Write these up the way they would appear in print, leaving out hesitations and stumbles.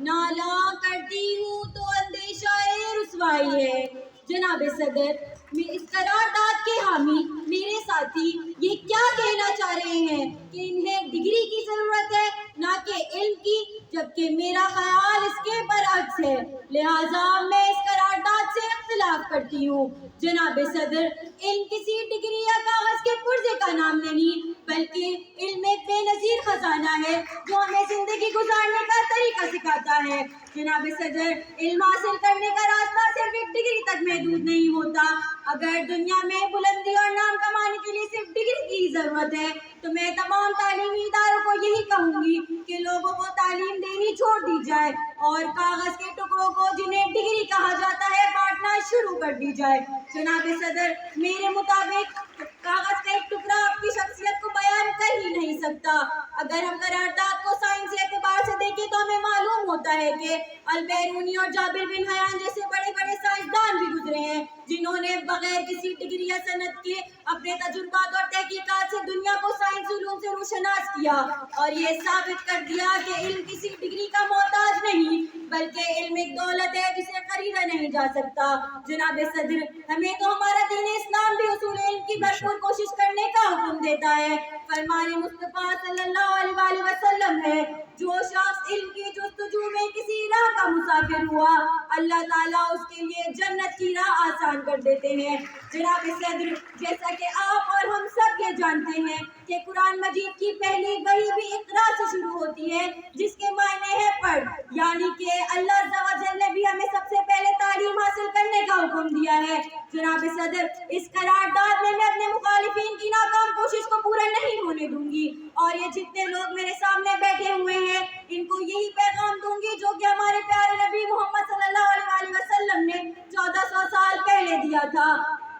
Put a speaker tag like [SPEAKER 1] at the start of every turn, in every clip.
[SPEAKER 1] नाला करती हूँ तो अंदेशा रुसवाई है। जनाब सदर, मैं इस करारदाद के हामी मेरे साथी ये क्या कहना चाह रहे हैं कि इन्हें डिग्री की जरूरत है ना कि इल्म की, जबकि मेरा ख्याल इसके बरअक्स है। लिहाजा मैं इस करारदाद से इख्तिलाफ करती हूँ। जनाब सदर, इल्म किसी डिग्री या कागज के पुर्जे का नाम नहीं, बल्कि इल्म एक बेनज़ीर खजाना है जो हमें जिंदगी गुजारने का तरीका सिखाता है। जनाब सदर, इल्म हासिल करने का रास्ता सिर्फ एक डिग्री तक महदूद नहीं होता। अगर दुनिया में बुलंदी और नाम कमाने के लिए सिर्फ डिग्री की जरूरत है तो मैं तमाम तालीमी इदारों को यही कहूँगी कि लोगों को तालीम देनी छोड़ दी जाए और कागज के टुकड़ों को जिन्हें डिग्री कहा जाता है बांटना शुरू कर दी जाए। जनाब सदर, मेरे मुताबिक कागज का एक टुकड़ा आपकी शख्सियत को बयान कर ही नहीं सकता। अगर हम करारदाद को साइंसी एतबार से देखें तो हमें मालूम होता है कि अल-बैरूनी और जाबिर बिन हयान जैसे बड़े बड़े साइंसदान भी गुजरे हैं जिन्होंने बगैर किसी डिग्री या सनद के अपने तजुर्बात और तहकीकात से दुनिया को साइंसी उलूम से रोशनास किया और ये साबित कर दिया कि इल्म किसी डिग्री का मोहताज नहीं, बल्कि इल्म एक दौलत है जिसे खरीदा नहीं जा सकता। जनाब सदर, हमें तो हमारा दीन इस्लाम भी उसूल इल्म की भरपूर कोशिश करने का हुक्म देता है। फरमाने मुस्तफा सल्लल्लाहु अलैहि वसल्लम है, जो शख्स इल्म की जुस्तजू में किसी राह का मुसाफिर हुआ, अल्लाह ताला उसके लिए जन्नत की राह आसान कर देते हैं। जनाब सदर, जैसा कि आप और हम सब ये जानते हैं कि कुरान मजीद की पहली वही भी इक़रा से शुरू होती है, जिसके मायने है पढ़, यानी कि अल्लाह अज़्ज़ा व जल ने भी हमें सबसे पहले तालीम हासिल करने का हुक्म दिया है। जनाब सदर, इस करारदाद में मैं अपने मुखालिफिन की नाकाम कोशिश को पूरा नहीं होने दूंगी और ये जितने लोग मेरे सामने बैठे हुए हैं इनको यही पैगाम दूंगी जो कि हमारे प्यारे नबी मोहम्मद सल्लल्लाहु अलैहि वसल्लम ने 1400 साल पहले दिया था।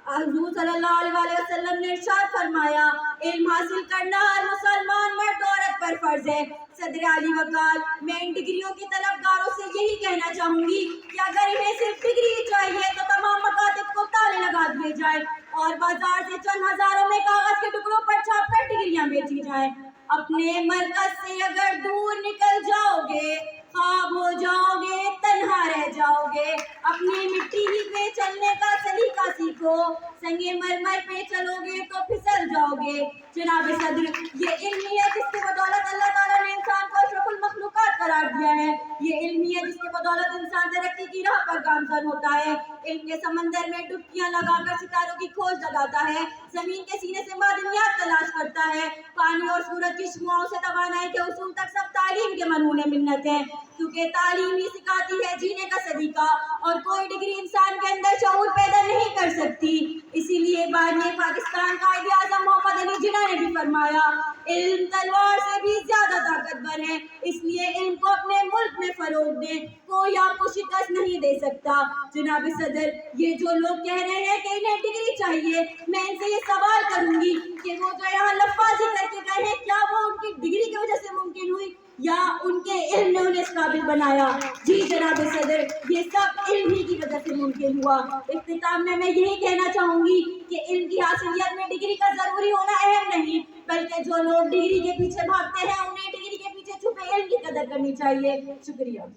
[SPEAKER 1] हुज़ूर सल्लल्लाहु अलैहि वसल्लम ने इरशाद फरमाया, इल्म हासिल करना हर मुसलमान मर्द औरत पर फर्ज है। सदर आली वकाल, मैं इन डिग्रियों के तलबगारों से यही कहना चाहूंगी कि अगर इन्हें सिर्फ डिग्री चाहिए तो तमाम मकातिब को ताले लगा दिए जाए और बाजार से चंद हजारों में कागज के टुकड़ों पर छाप कर डिग्रियां बेची जाएं। अपने मरकज से अगर दूर निकल जाओगे, ख्वाब हो जाओगे, तन्हा रह जाओगे। अपनी मिट्टी ही पे चलने का सलीका सीखो, संगे मरमर पे चलोगे तो फिसल जाओगे। जनाब सदर, ये इल्मी है जिसके बदौलत अल्लाह ताला ने इंसान को अशरफुल मखलूकात करार दिया है। ये इल्मी है जिसके बदौलत इंसान तरक्की की राह पर गामजन होता है। इल्म के समंदर में डुबकियां लगाकर सितारों की खोज लगाता है, जमीन के सीने से मादनियात तलाश करता है। पानी और सूरज की शुआओं से तवानाई के उसूल तक सब तालीम के मनूने मिन्नत है, क्योंकि तालीम ही सिखाती है जीने का सलीका और कोई डिग्री इंसान के अंदर शऊर पैदा नहीं कर सकती। इसीलिए बाद में पाकिस्तान का कायदे आज़म मोहम्मद अली जिन्ना ने भी फरमाया, इल्म तलवार से भी ज्यादा ताकतवर है, इसलिए इल्म को अपने मुल्क में फरोग दें, कोई आपको शिकस्त नहीं दे सकता। जनाब सदर, ये जो लोग कह रहे हैं कि इन्हें डिग्री चाहिए, मैं इनसे ये सवाल करूंगी कि वो जो यहाँ लफ्ज़ी करके गए हैं, क्या वो उनकी डिग्री की वजह से मुमकिन हुई या उनके इल्म ने उन्हें इस काबिल बनाया? जी जनाब सदर, ये सब इल्म ही की वजह से मुमकिन हुआ। इख्तिताम में मैं यही कहना चाहूंगी कि इल्म की हासिलियत में डिग्री का जरूरी होना अहम नहीं, बल्कि जो लोग डिग्री के पीछे भागते हैं उन्हें डिग्री के पीछे छुपे इल्म की कदर करनी चाहिए। शुक्रिया।